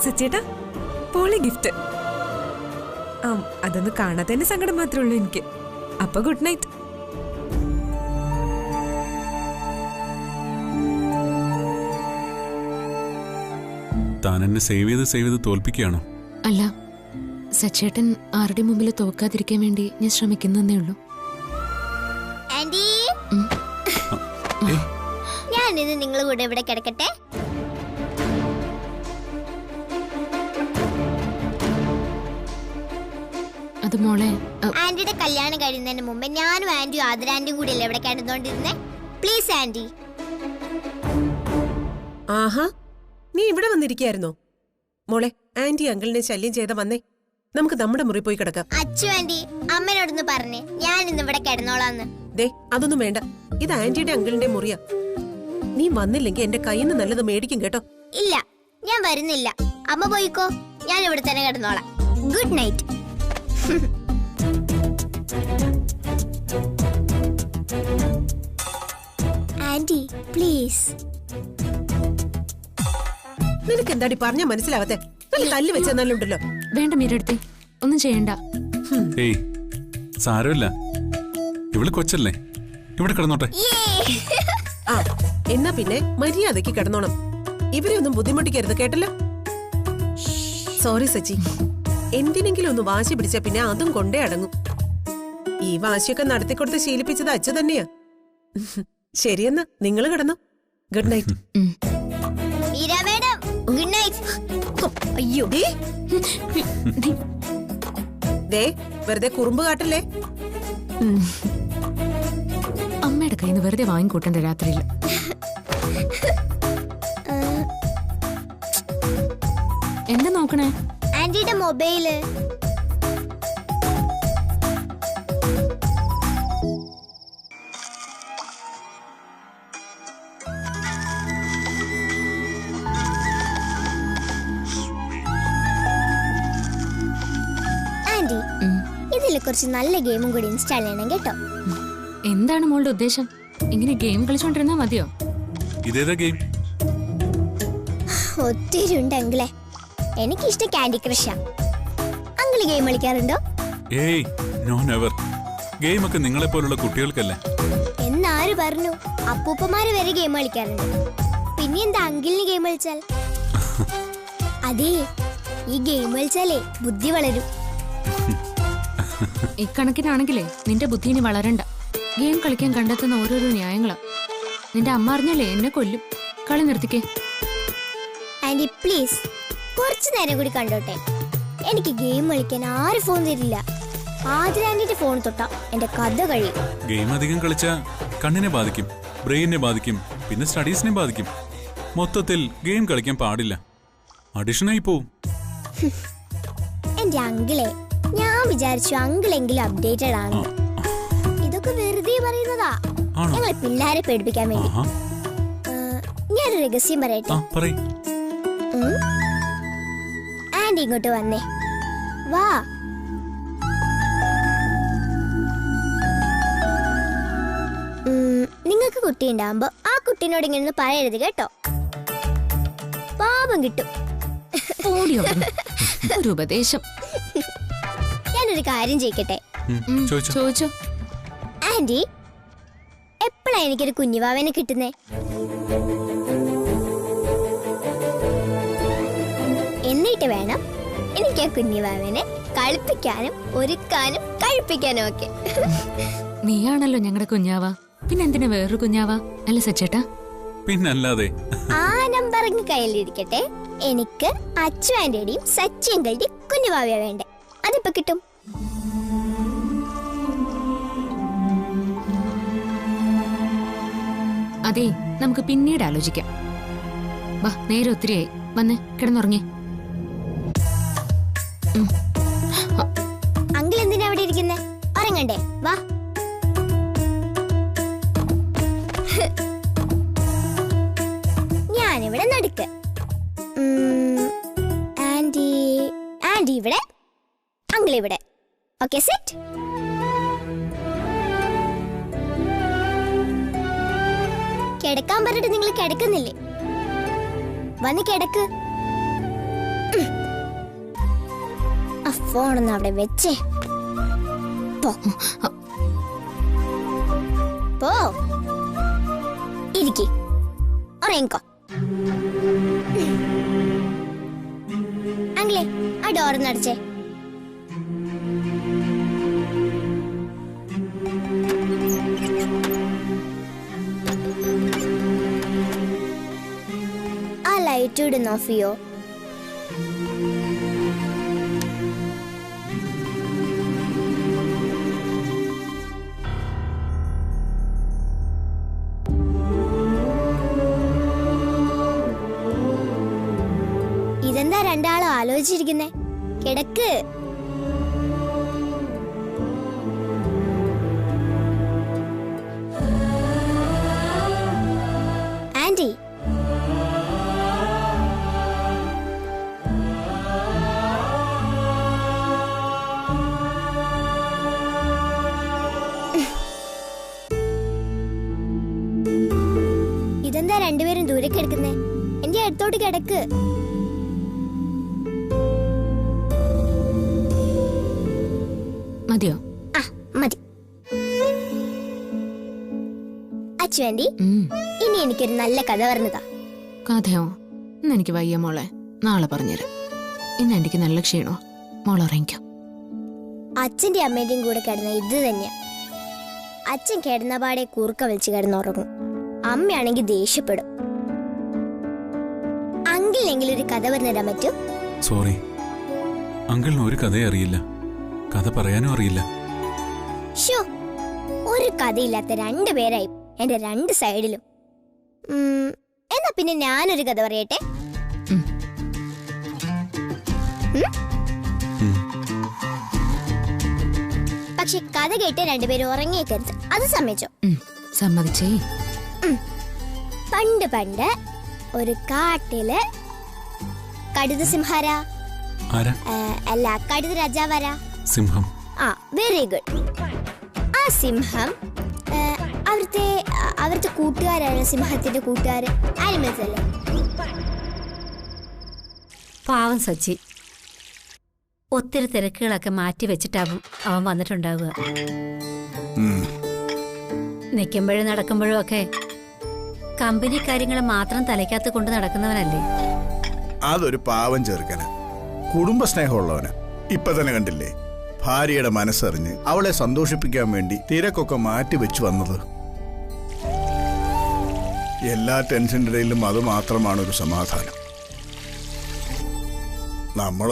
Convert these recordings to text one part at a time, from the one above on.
സച്ചേട്ടാ poly gift. അതൊന്ന് കാണാത്തതിന്റെ സങ്കടം മാത്രമേ ഉള്ളൂ എനിക്ക്. അപ്പൊ ഗുഡ് നൈറ്റ്. താൻ എന്നെ സേവ് ചെയ്ത് തോൽപ്പിക്കുകയാണോ? അല്ല, സച്ചേട്ടൻ ആരുടെ മുമ്പിൽ തോക്കാതിരിക്കാൻ വേണ്ടി ഞാൻ ശ്രമിക്കുന്നേ ഉള്ളൂ. ഞാൻ ഇന്ന് നിങ്ങളുടെ കൂടെ ഇവിടെ കിടക്കട്ടെ? അത് മോളെ, ആന്റിയുടെ കല്യാണം കഴിയുന്നതിന് മുമ്പ് ഞാനും ആന്റിയും ആദരാന്റിയും കൂടി അല്ലേ ഇവിടെ കിടന്നോണ്ടിരുന്നേ? Please aunty. ആഹാ, നീ ഇവിടെ വന്നിരിക്കായിരുന്നോ? മോളെ, ആന്റി അങ്കിളിനെ ശല്യം ചെയ്ത വന്നേ, നമുക്ക് നമ്മുടെ മുറി പോയി കിടക്കാം. അച്ചു ആന്റി, അമ്മനോടൊന്ന് പറഞ്ഞേ ഞാൻ ഇന്ന് ഇവിടെ കിടന്നോളാന്ന്. ദേ, അതൊന്നും വേണ്ട. ഇത് ആന്റിയുടെ അങ്കിളിന്റെ മുറിയാ. നീ വന്നില്ലെങ്കിൽ എന്റെ കയ്യിൽ നിന്ന് നല്ലത് മേടിക്കും കേട്ടോ. ഇല്ല, ഞാൻ വരുന്നില്ല. അമ്മ പോയിക്കോ, ഞാൻ ഇവിടെ തന്നെ കിടന്നോളാം. Good night. Aunty please. നിനക്ക് എന്താടി പറഞ്ഞാ മനസ്സിലാവത്തെ? തല്ല് വെച്ചെന്നാലുണ്ടല്ലോ. വേണ്ട മീരടുത്തി, ഒന്നും ചെയ്യണ്ട. ഏയ് സാരമില്ല, ഇവള് കൊച്ചല്ലേ, ഇവിടെ കിടന്നോട്ടെ. ആ, എന്നാ പിന്നെ മര്യാദക്ക് കിടന്നോണം. ഇവരെ ഒന്നും ബുദ്ധിമുട്ടിക്കരുത്, കേട്ടല്ലോ? സോറി സച്ചി. എന്തിനെങ്കിലും ഒന്ന് വാശി പിടിച്ച പിന്നെ അതും കൊണ്ടേ അടങ്ങും. ഈ വാശിയൊക്കെ നടത്തിക്കൊടുത്ത് ശീലിപ്പിച്ചത് അച്ഛ തന്നെയാ. ശരിയെന്നാ, നിങ്ങൾ കിടന്നു. Good night. Good night. അയ്യോ ദേ, വെറുതെ കുറുമ്പ് കാട്ടല്ലേ. അമ്മയുടെ കയ്യിൽ നിന്ന് വെറുതെ വാങ്ങിക്കൂട്ടണ്ട രാത്രിയിൽ. എന്താ നോക്കണേ? ആന്റിയുടെ മൊബൈല്. ആന്റി, ഇതിൽ കുറച്ച് നല്ല ഗെയിമും കൂടി ഇൻസ്റ്റാൾ ചെയ്യണം കേട്ടോ. എന്താണ് മോളുടെ ഉദ്ദേശം? ഇങ്ങനെ ഗെയിം കളിച്ചോണ്ടിരുന്നാ മതിയോ? ഇതേതാ ഗെയിം? ഒത്തിരി ഉണ്ട് അങ്കിളെ. എനിക്കിഷ്ടം കാൻഡി ക്രഷാ. അങ്കിള് ഗെയിം കളിക്കാറുണ്ടോ? ഏയ് നോ നെവർ. ഗെയിം ഒക്കെ നിങ്ങളെ പോലുള്ള കുട്ടികൾക്കല്ലേ. എന്നാര് പറഞ്ഞു? അപ്പൂപ്പന്മാര് വരെ ഗെയിം കളിക്കാറുണ്ട്. പിന്നെ എന്താ അങ്കിളിന് ഗെയിം കളിച്ചാൽ? അതെ, ഈ ഗെയിം കളിച്ചാലേ ബുദ്ധി വളരും. ഇക്കണക്കിനാണെങ്കിലേ നിന്റെ ബുദ്ധി ഇനി വളരണ്ട. ഗെയിം കളിക്കാൻ കണ്ടെത്തുന്ന ഓരോരോ ന്യായങ്ങളാ. നിന്റെ അമ്മ അറിഞ്ഞാലേ എന്നെ കൊല്ലും. കളി നിർത്തിക്കേ. ആന്റി പ്ലീസ്, കുറച്ചു നേരം കൂടി കണ്ടോട്ടെ. എനിക്ക് ഗെയിം കളിക്കാൻ ആരും ഫോൺ തരില്ല. ആദ്യം ഫോൺ തൊട്ടാ എന്റെ കഥ കഴിയും. ഗെയിം അധികം കളിച്ചാ കണ്ണിനെ ബാധിക്കും, ബ്രെയിനെ ബാധിക്കും, പിന്നെ സ്റ്റഡീസിനെ ബാധിക്കും. മൊത്തത്തിൽ ഗെയിം കളിക്കാൻ പാടില്ല, അഡിഷനായി പോവും. എന്റെ അങ്കിളെ, ഞാൻ വിചാരിച്ചു അങ്കിളെങ്കിലും അപ്ഡേറ്റഡ് ആണ്. ഇതൊക്കെ വെറുതെ പറയുന്നതാ, ഞങ്ങളെ പിള്ളേരെ പേടിപ്പിക്കാൻ വേണ്ടി. ഞാനൊരു രഹസ്യം പറയട്ടെ. ആന്റി ഇങ്ങോട്ട് വന്നേ, വാ. നിങ്ങൾക്ക് കുട്ടി ഉണ്ടാവുമ്പോ ആ കുട്ടീനോട് ഇങ്ങനെ പറയരുത് കേട്ടോ, പാപം കിട്ടും. ഒരു ഉപദേശം. ഞാനൊരു കാര്യം ചെയ്യിക്കട്ടെ? ചോദിച്ചോ. ആന്റി, എപ്പോഴാ എനിക്കൊരു കുഞ്ഞുവാവനെ കിട്ടുന്നേ? എന്നിട്ട് വേണം എനിക്ക് ആ കുഞ്ഞുവാവനെ കളിപ്പിക്കാനും ഒരുക്കാനും കഴിപ്പിക്കാനും ഒക്കെ. നീയാണല്ലോ ഞങ്ങളുടെ കുഞ്ഞാവ, പിന്നെ എന്തിനാ വേറൊരു കുഞ്ഞാവ? അല്ല സച്ചേട്ടാ? പിന്നല്ലാതെ. ആ നമ്പർ കയ്യിലിരിക്കട്ടെ. എനിക്ക് അച്ചു ആന്റിയുടെയും സച്ചിയങ്ങളുടെയും കുഞ്ഞുവാവയാ വേണ്ടേ. അതിപ്പോ കിട്ടും. അതെ, നമുക്ക് പിന്നീട് ആലോചിക്കാം. വാ, നേരെ ഒത്തിരിയായി. വന്ന് കിടന്നുറങ്ങി. അങ്കിൾ എന്തിനാ അവിടെ ഇരിക്കുന്നേ? ഉറങ്ങണ്ടേ? വാ. ഞാനിവിടെ നടുക്ക്. ആന്റി ആന്റി ഇവിടെ, അങ്കിൾ ഇവിടെ. Okay, set. കിടക്കാൻ പറഞ്ഞിട്ട് നിങ്ങൾ കിടക്കുന്നില്ലേ? വന്ന് കിടക്ക്. ഫോണൊന്ന് അവിടെ വെച്ചേ. പോ പോ, ഇരിക്കി, ഉറങ്ങിക്കോ. അങ്കിളെ, ആ ഡോറൊന്ന് അടച്ചേ. ആ ലൈറ്റ് കൂടെ ഓഫ് ചെയ്യോ? ഇതെന്താ രണ്ടാളും ആലോചിച്ചിരിക്കുന്നേ? കിടക്ക്. ആന്റി, ഇതെന്താ രണ്ടുപേരും ദൂരെ കിടക്കുന്നേ? എന്റെ അടുത്തോട്ട് കിടക്ക്. മതിയോ? ആ, മതി. അച്ചു ആന്റി, ഇനി എനിക്കൊരു നല്ല കഥ പറഞ്ഞതാ. കഥയോ? ഇന്ന് എനിക്ക് വയ്യ മോളെ, നാളെ പറഞ്ഞുതരാം. ഇന്ന് എനിക്ക് നല്ല ക്ഷീണോ, മോളെ ഉറങ്ങിക്കോ. അച്ഛന്റെ അമ്മേന്റെയും കൂടെ കിടന്ന ഇത് തന്നെയാ. അച്ഛൻ കിടന്ന പാടെ കൂർക്ക വലിച്ച് കിടന്നുറങ്ങും. അമ്മയാണെങ്കിൽ ദേഷ്യപ്പെടും. അങ്കിളിനെങ്കിലും ഒരു കഥ പറഞ്ഞുതരാൻ പറ്റൂ? സോറി, അങ്കിളിന് ഒരു കഥയെ അറിയില്ല, കഥ പറയാനും അറിയില്ല. ഷോ, ഒരു കഥയില്ലാത്ത രണ്ടുപേരായി എന്റെ രണ്ട് സൈഡിലും. എന്നാ പിന്നെ ഞാനൊരു കഥ പറയട്ടെ. പക്ഷെ കഥ കേട്ട് രണ്ടുപേരും ഉറങ്ങിയേക്കരുത്, അത് സമ്മതിച്ചോ? സമ്മതിച്ചേ. പണ്ട് പണ്ട് ഒരു കാട്ടില് കടുത സിംഹാരാ, അല്ല കടുത രാജാവാരാ? സിംഹം. ആ, വെരി ഗുഡ്. ആ സിംഹം അവിടുത്തെ കൂട്ടുകാരാണ് സിംഹത്തിന്റെ കൂട്ടുകാര്, ആനിമൽസ് അല്ലേ? പാവം സച്ചി, ഒത്തിരി തിരക്കുകളൊക്കെ മാറ്റി വെച്ചിട്ടാവും അവൻ വന്നിട്ടുണ്ടാവുക. നിൽക്കുമ്പോഴും നടക്കുമ്പോഴും ഒക്കെ കമ്പനി കാര്യങ്ങൾ മാത്രം തലയ്ക്കകത്ത് കൊണ്ട് നടക്കുന്നവനല്ലേ. അതൊരു പാവം ചെറുക്കന്, കുടുംബ സ്നേഹമുള്ളവന്. ഇപ്പൊ തന്നെ കണ്ടില്ലേ, ഭാര്യയുടെ മനസ്സറിഞ്ഞ് അവളെ സന്തോഷിപ്പിക്കാൻ വേണ്ടി തിരക്കൊക്കെ മാറ്റി വെച്ചു വന്നത്. എല്ലാ ടെൻഷൻ്റെ ഇടയിലും അത് മാത്രമാണ് ഒരു സമാധാനം. നമ്മൾ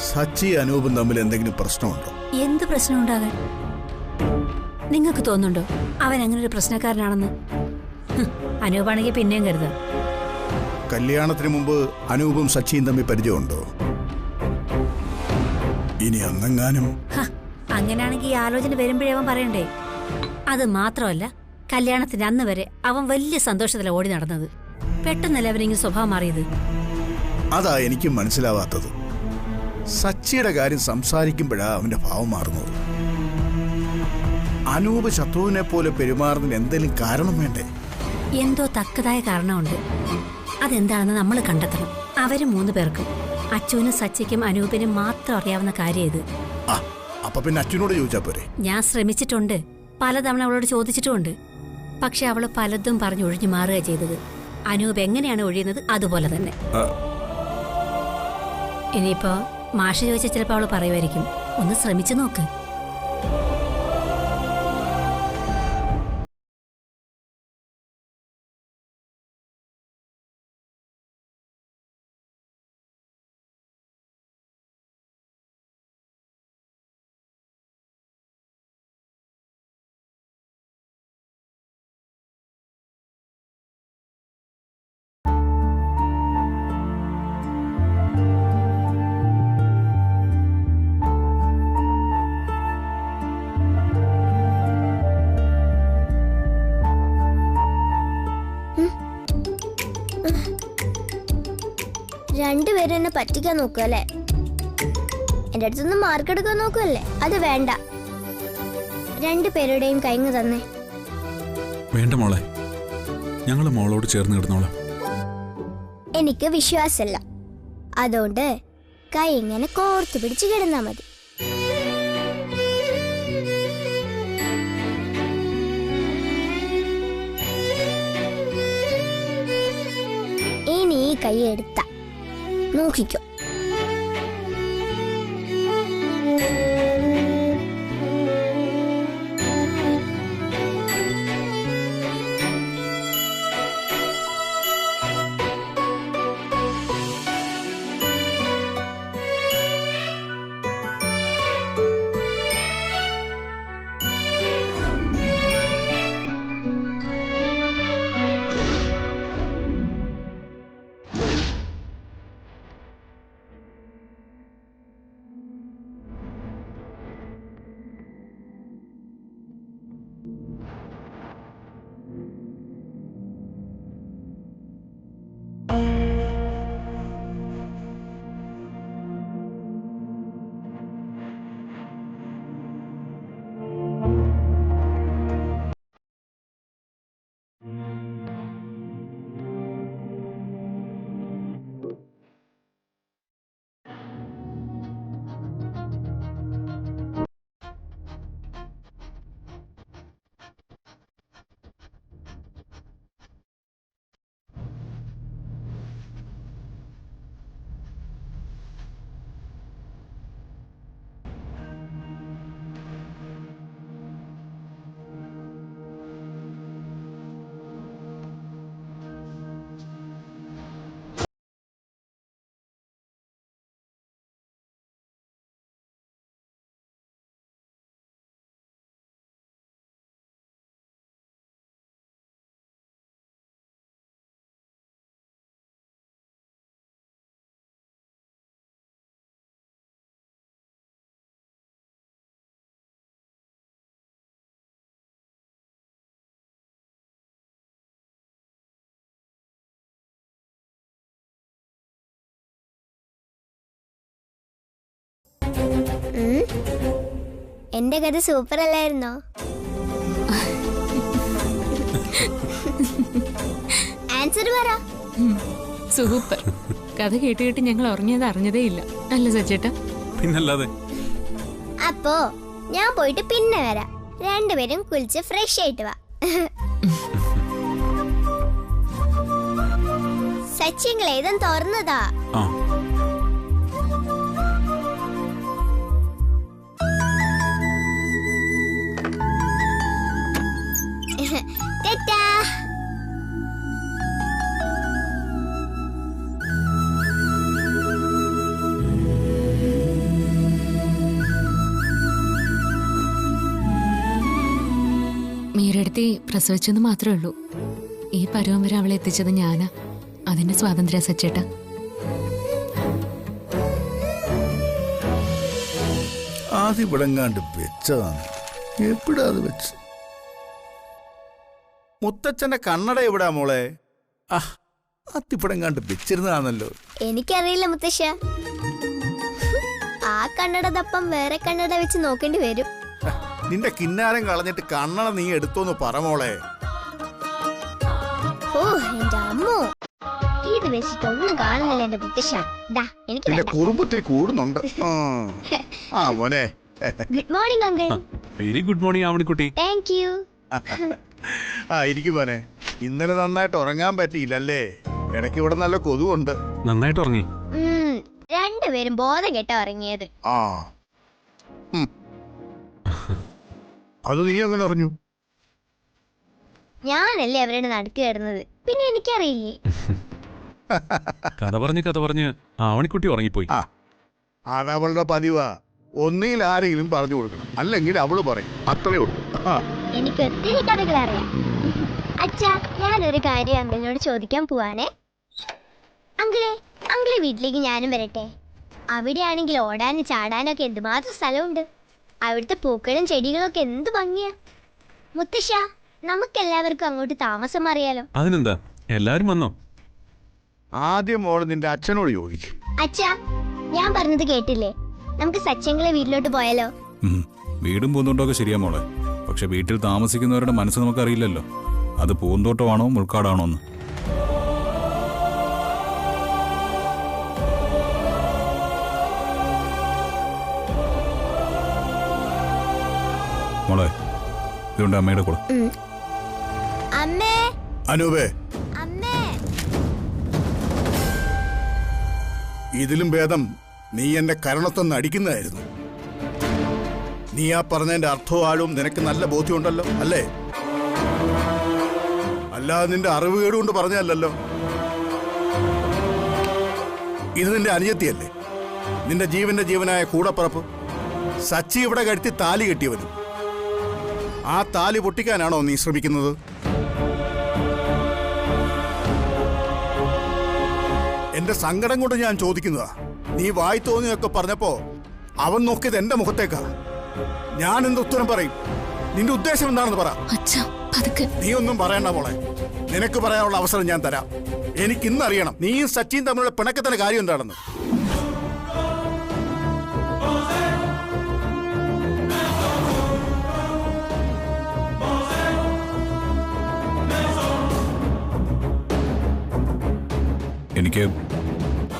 സച്ചി അനൂപും തമ്മിൽ എന്തെങ്കിലും പ്രശ്നമുണ്ടോ? എന്ത് പ്രശ്നം ഉണ്ടാകാൻ? നിങ്ങൾക്ക് തോന്നുന്നുണ്ടോ അവൻ അങ്ങനെ ഒരു പ്രശ്നക്കാരനാണെന്ന്? അനൂപാണെങ്കിൽ പിന്നെയും കരുതാം. കല്യാണത്തിന് മുമ്പ് അനൂപും സച്ചിയും തമ്മിൽ പരിചയമുണ്ടോ? ഇനി അന്നെങ്ങാനും അങ്ങനെയാണെങ്കിൽ ഈ ആലോചന വരുമ്പോഴേ അവൻ പറയണ്ടേ. അത് മാത്രമല്ല, കല്യാണത്തിന് അന്ന് വരെ അവൻ വലിയ സന്തോഷത്തിലാണ് ഓടി നടന്നത്. പെട്ടെന്നല്ലേ അവനിങ്ങനെ സ്വഭാവം മാറിയത്? അതാ എനിക്കും മനസ്സിലാവാത്തത്. സച്ചിയുടെ കാര്യം സംസാരിക്കുമ്പോഴാ അവന്റെ ഭാവം മാറുന്നത്. അനൂപ് ശത്രുവിനെ പോലെ പെരുമാറുന്നതിന് എന്തെങ്കിലും കാരണം വേണ്ടേ? എന്തോ തക്കതായ കാരണമുണ്ട്. അതെന്താണെന്ന് നമ്മൾ കണ്ടെത്തണം. അവര് 3 പേർക്കും, അച്ചുവിനും സച്ചിക്കും അനൂപിനും മാത്രം അറിയാവുന്ന കാര്യം ഇത്. അപ്പൊ പിന്നെ അച്ഛനോട് ചോദിച്ചാ പോരെ? ഞാൻ ശ്രമിച്ചിട്ടുണ്ട്, പലതവണ അവളോട് ചോദിച്ചിട്ടുമുണ്ട്. പക്ഷെ അവള് പലതും പറഞ്ഞ് ഒഴിഞ്ഞു മാറുക ചെയ്തത്. അനൂപ് എങ്ങനെയാണ് ഒഴിയുന്നത് അതുപോലെ തന്നെ. ഇനിയിപ്പോ മാഷ് ചോദിച്ചാൽ ചിലപ്പോൾ അവള് പറയുമായിരിക്കും. ഒന്ന് ശ്രമിച്ചു നോക്ക്. രണ്ടുപേരും എന്നെ പറ്റിക്കാൻ നോക്കുമല്ലേ? എന്റെ അടുത്തൊന്ന് മാർക്ക് എടുക്കാൻ നോക്കുമല്ലേ? അത് വേണ്ട. രണ്ടുപേരുടെയും കൈങ്ങ് തന്നെ. വേണ്ട മോളെ, ഞങ്ങൾ മോളോട് ചേർന്ന് കിടന്നോളാം. എനിക്ക് വിശ്വാസമില്ല. അതുകൊണ്ട് കൈ ഇങ്ങനെ കോർത്തു പിടിച്ച് കിടന്നാ മതി. ഇനി ഈ കൈ എടുത്ത നോക്കിക്കോ. എന്റെ കഥ സൂപ്പർ അല്ലായിരുന്നോ? ആൻസർ പറ. സൂപ്പർ. കഥ കേട്ട് കേട്ട് ഞങ്ങൾ ഉറങ്ങിയത് അറിഞ്ഞതേ ഇല്ല. അല്ല സച്ചേട്ടാ? പിന്നല്ലാതെ. അപ്പോ ഞാൻ പോയിട്ട് പിന്നെ വരാം. രണ്ടുപേരും കുളിച്ച് ഫ്രഷ് ആയിട്ട് വാ. സച്ചിങ്ങൾ ഏതും തുറന്നതാ. മീരടുത്തി പ്രസവിച്ചെന്ന് മാത്രമേ ഉള്ളൂ. ഈ പരുവം വരെ അവളെ എത്തിച്ചത് ഞാനാ. അതിന്റെ സ്വാതന്ത്ര്യ സച്ചേട്ടാ. ആദ്യം ഇവിടെങ്ങാണ്ട് വെച്ചതാണ്. എവിടാ അത് വെച്ച്? മുത്തച്ഛന്റെ കണ്ണട എവിടാ മോളെ? അതിവിടെങ്ങാണ്ട് വെച്ചിരുന്നതാണല്ലോ. എനിക്കറിയില്ല മുത്തശ്ശ. ആ കണ്ണടതപ്പം വേറെ കണ്ണട വെച്ച് നോക്കേണ്ടി വരും. നിന്റെ കിന്നാരം കളഞ്ഞിട്ട് കണ്ണട നീ എടുത്തോന്ന് പറ മോളെ. ഓ എന്റെ അമ്മോ, ഇത് വെച്ചിട്ടൊന്നും കാണുന്നില്ല എന്റെ മുത്തശ്ശ. നിന്റെ കുറുമ്പത്തെ കൂടുന്നുണ്ട്. ആ മോനെ. Good morning uncle. Very good morning ആവണിക്കുട്ടി. Thank you. ആ ഇരിക്കും മോനെ. ഇന്നലെ നന്നായിട്ട് ഉറങ്ങാൻ പറ്റിയില്ലല്ലേ? ഇടയ്ക്ക് ഇവിടെ നല്ല കൊതുവുണ്ട്. നന്നായിട്ട് ഉറങ്ങി. രണ്ടുപേരും ബോധം കെട്ടാ ഉറങ്ങിയത്. ആ അത് നീ അങ്ങനെ അറിഞ്ഞു? ഞാനല്ലേ അവരുടെ നടുക്ക് കിടന്നത്, പിന്നെ എനിക്കറിയില്ലേ. കഥ പറഞ്ഞ് ആവണിക്കുട്ടി ഉറങ്ങിപ്പോയി. അതവളുടെ പതിവാ. ഒന്നിൽ ആരെങ്കിലും പറഞ്ഞു കൊടുക്കണം, അല്ലെങ്കിൽ അവള് പറയും. അത്രേ ഉള്ളൂ. എനിക്ക് ഒത്തിരി കഥകൾ അറിയാം. അച്ഛാ, ഞാനൊരു കാര്യം അങ്കിളിനോട് ചോദിക്കാൻ പോവാണേ. അങ്കിളെ വീട്ടിലേക്ക് ഞാനും വരട്ടെ? അവിടെയാണെങ്കിൽ ഓടാനും ചാടാനും ഒക്കെ എന്തുമാത്രം സ്ഥലമുണ്ട്. അവിടുത്തെ പൂക്കളും ചെടികളും ഒക്കെ എന്ത് ഭംഗിയാ. മുത്തശ്ശ, നമുക്കെല്ലാവർക്കും അങ്ങോട്ട് താമസം അറിയാലോ. അതിനെന്താ, എല്ലാരും വന്നോ? ആദ്യം മോള് നിന്റെ അച്ഛനോട് ചോദിക്കും. അച്ഛാ, ഞാൻ പറഞ്ഞത് കേട്ടില്ലേ? നമുക്ക് സച്ചിങ്ങളെ വീട്ടിലോട്ട് പോയാലോ? വീടും പൂന്തോട്ടമൊക്കെ ശരിയാ മോളെ, പക്ഷെ വീട്ടിൽ താമസിക്കുന്നവരുടെ മനസ്സ് നമുക്കറിയില്ലല്ലോ. അത് പൂന്തോട്ടമാണോ മുൾക്കാടാണോ എന്ന്. മോളെ, ഇതുകൊണ്ട് അമ്മയുടെ കൂടെ. അമ്മേ, അനൂപേ, അമ്മേ. ഇതിലും ഭേദം നീ എന്റെ കരണത്തൊന്ന് അടിക്കുന്നതായിരുന്നു. നീ ആ പറഞ്ഞതിന്റെ അർത്ഥവും ആഴവും നിനക്ക് നല്ല ബോധ്യമുണ്ടല്ലോ, അല്ലേ? അല്ലാതെ നിന്റെ അറിവുകേട് കൊണ്ട് പറഞ്ഞതല്ലോ. ഇത് നിന്റെ അനുജത്തിയല്ലേ, നിന്റെ ജീവന്റെ ജീവനായ കൂടപ്പറപ്പ്. സച്ചി ഇവിടെ കഴുത്തി താലി കെട്ടിയവനും. ആ താലി പൊട്ടിക്കാനാണോ നീ ശ്രമിക്കുന്നത്? എന്റെ സങ്കടം കൊണ്ട് ഞാൻ ചോദിക്കുന്നതാ. നീ വായി തോന്നിയൊക്കെ പറഞ്ഞപ്പോ അവൻ നോക്കിയത് എന്റെ മുഖത്തേക്കാ. ഞാൻ എന്ത് ഉത്തരം പറയും? നിന്റെ ഉദ്ദേശം എന്താണെന്ന് പറ. നീ ഒന്നും പറയണ്ട മോളെ, നിനക്ക് പറയാനുള്ള അവസരം ഞാൻ തരാം. എനിക്ക് ഇന്നറിയണം നീയും സച്ചിയും തമ്മിലുള്ള പിണക്കത്തിന്റെ കാര്യം എന്താണെന്ന്.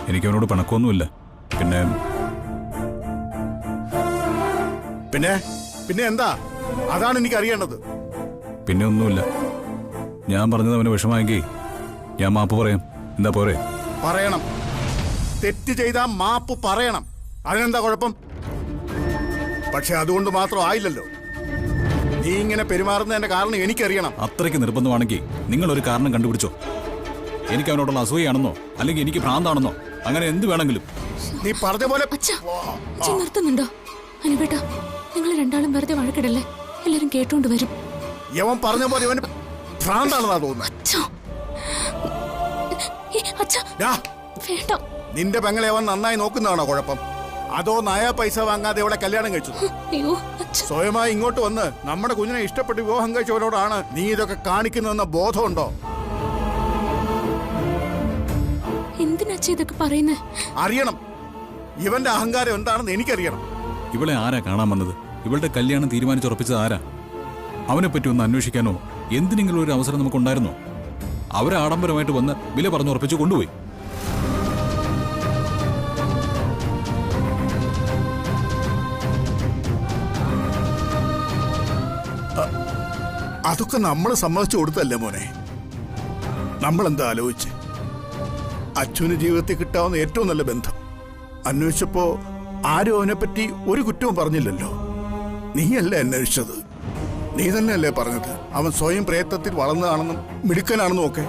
എനിക്ക് അവനോട് പിണക്കൊന്നുമില്ല. പിന്നെ പിന്നെ പിന്നെ എന്താ? അതാണ് എനിക്ക് അറിയേണ്ടത്. പിന്നെ ഒന്നുമില്ല. ഞാൻ പറഞ്ഞത് അവന് വിഷമായെങ്കിൽ ഞാൻ മാപ്പ് പറയാം. എന്താ പോരെ? പറയണം. തെറ്റ് ചെയ്താൽ മാപ്പ് പറയണം. അതിനെന്താ കുഴപ്പം? പക്ഷെ അതുകൊണ്ട് മാത്രം ആയില്ലല്ലോ. നീ ഇങ്ങനെ പെരുമാറുന്നതിന്റെ കാരണം എനിക്കറിയണം. അത്രയ്ക്ക് നിർബന്ധമാണെങ്കിൽ നിങ്ങൾ ഒരു കാരണം കണ്ടുപിടിച്ചോ. എനിക്ക് അവനോടുള്ള അസൂയാണെന്നോ അല്ലെങ്കിൽ എനിക്ക് ഭ്രാന്താണെന്നോ അങ്ങനെ എന്ത് വേണമെങ്കിലും. നീ പറഞ്ഞ പോലെ നിർത്തുന്നുണ്ടോ? അനുപേട്ട, നിങ്ങൾ രണ്ടാളും വെറുതെ വഴക്കിടല്ലേ, എല്ലാരും കേട്ടോണ്ട് വരും. യവൻ പറഞ്ഞ പോലെ ഇവന് ഭ്രാന്താണെന്നാ തോന്നുന്നത്. നിന്റെ പെങ്ങളെ അവൻ നന്നായി നോക്കുന്നതാണോ കുഴപ്പം? അതോ നയ പൈസ വാങ്ങാതെ ഇവിടെ കല്യാണം കഴിച്ചു? സ്വയമായി ഇങ്ങോട്ട് വന്ന് നമ്മുടെ കുഞ്ഞിനെ ഇഷ്ടപ്പെട്ട് വിവാഹം കഴിച്ചവരോടാണ് നീ ഇതൊക്കെ കാണിക്കുന്നതെന്ന ബോധമുണ്ടോ? ഇതൊക്കെ പറയുന്നേ അറിയണം. ഇവന്റെ അഹങ്കാരം എന്താണെന്ന് എനിക്കറിയണം. ഇവളെ ആരാ കാണാൻ വന്നത്? ഇവളുടെ കല്യാണം തീരുമാനിച്ചുറപ്പിച്ചത് ആരാ? അവനെ പറ്റി ഒന്ന് അന്വേഷിക്കാനോ എന്തിനെങ്കിലും ഒരു അവസരം നമുക്കുണ്ടായിരുന്നോ? അവരെ ആഡംബരമായിട്ട് വന്ന് വില പറഞ്ഞുറപ്പിച്ച് കൊണ്ടുപോയി. അതൊക്കെ നമ്മൾ സമ്മതിച്ചു കൊടുത്തല്ലേ മോനെ? നമ്മളെന്താ ആലോചിച്ച്? അച്ഛന് ജീവിതത്തിൽ കിട്ടാവുന്ന ഏറ്റവും നല്ല ബന്ധം അന്വേഷിച്ചപ്പോ ആരും അവനെപ്പറ്റി ഒരു കുറ്റവും പറഞ്ഞില്ലല്ലോ. നീയല്ലേ അന്വേഷിച്ചത്? നീ തന്നെയല്ലേ പറഞ്ഞത് അവൻ സ്വയം പ്രയത്നത്തിൽ വളർന്നതാണെന്നും മിടുക്കനാണെന്നും ഒക്കെ.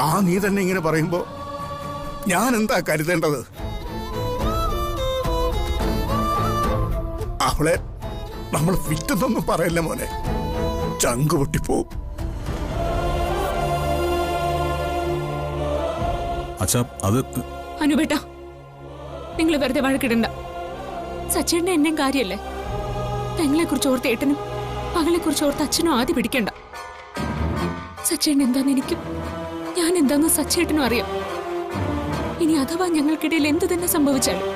ആ നീ തന്നെ ഇങ്ങനെ പറയുമ്പോ ഞാൻ എന്താ കരുതേണ്ടത്? അവളെ നമ്മൾ വിറ്റെന്നൊന്നും പറയല്ലേ മോനെ, ചങ്ക് പൊട്ടിപ്പോവും. അനുപേട്ട, നിങ്ങൾ വെറുതെ വഴക്കിടണ്ട. സച്ചേട്ടന്റെ എന്നെ കാര്യല്ലേ? പെങ്ങളെ കുറിച്ച് ഓർത്ത് ഏട്ടനും മകളെ കുറിച്ച് ഓർത്ത് അച്ഛനും ആദ്യം പിടിക്കണ്ട. സച്ചേട്ടൻ എന്താന്ന് എനിക്കും ഞാൻ എന്താന്ന് സച്ചേട്ടനും അറിയാം. ഇനി അഥവാ ഞങ്ങൾക്കിടയിൽ എന്ത് തന്നെ സംഭവിച്ചാലും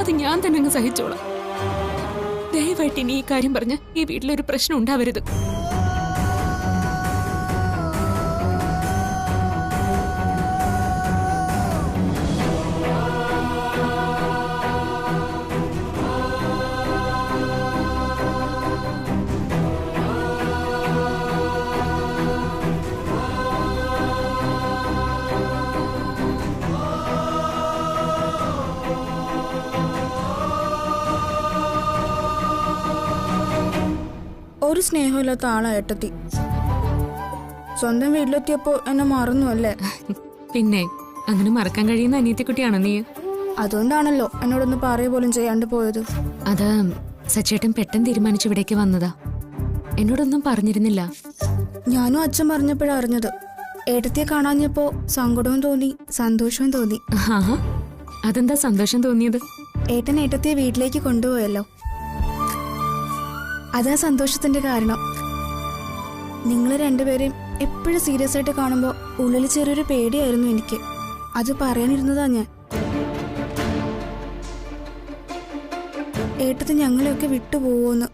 അത് ഞാൻ തന്നെ അങ്ങ് സഹിച്ചോളാം. ദയവായിട്ട് ഇനി ഈ കാര്യം പറഞ്ഞ് ഈ വീട്ടിലൊരു പ്രശ്നം ഉണ്ടാവരുത്. ഒരു സ്നേഹമില്ലാത്ത ആളാ ഏട്ടത്തി. സ്വന്തം വീട്ടിലെത്തിയപ്പോ എന്നെ മറന്നു അല്ലേ? പിന്നെ അങ്ങനെ മറക്കാൻ കഴിയുന്ന അനിയത്തിക്കുട്ടിയാണോ നീ? അതുകൊണ്ടാണല്ലോ എന്നോടൊന്ന് പറയുക പോലും ചെയ്യാണ്ട് പോയത്. അത് സച്ചേട്ടൻ പെട്ടെന്ന് തീരുമാനിച്ചു ഇവിടേക്ക് വന്നതാ. എന്നോടൊന്നും പറഞ്ഞിരുന്നില്ല. ഞാനും അച്ഛൻ പറഞ്ഞപ്പോഴാ അറിഞ്ഞത്. ഏട്ടത്തിയെ കാണാഞ്ഞപ്പോ സങ്കടവും തോന്നി, സന്തോഷവും തോന്നി. അതെന്താ സന്തോഷം തോന്നിയത്? ഏട്ടൻ ഏട്ടത്തിയെ വീട്ടിലേക്ക് കൊണ്ടുപോയല്ലോ, അതാ സന്തോഷത്തിന്റെ കാരണം. നിങ്ങൾ രണ്ടുപേരെയും എപ്പോഴും സീരിയസ് ആയിട്ട് കാണുമ്പോൾ ഉള്ളിൽ ചെറിയൊരു പേടിയായിരുന്നു എനിക്ക്. അത് പറയാനിരുന്നതാ ഞാൻ. ഏട്ടത്തി ഞങ്ങളെയൊക്കെ വിട്ടുപോകുമെന്ന്.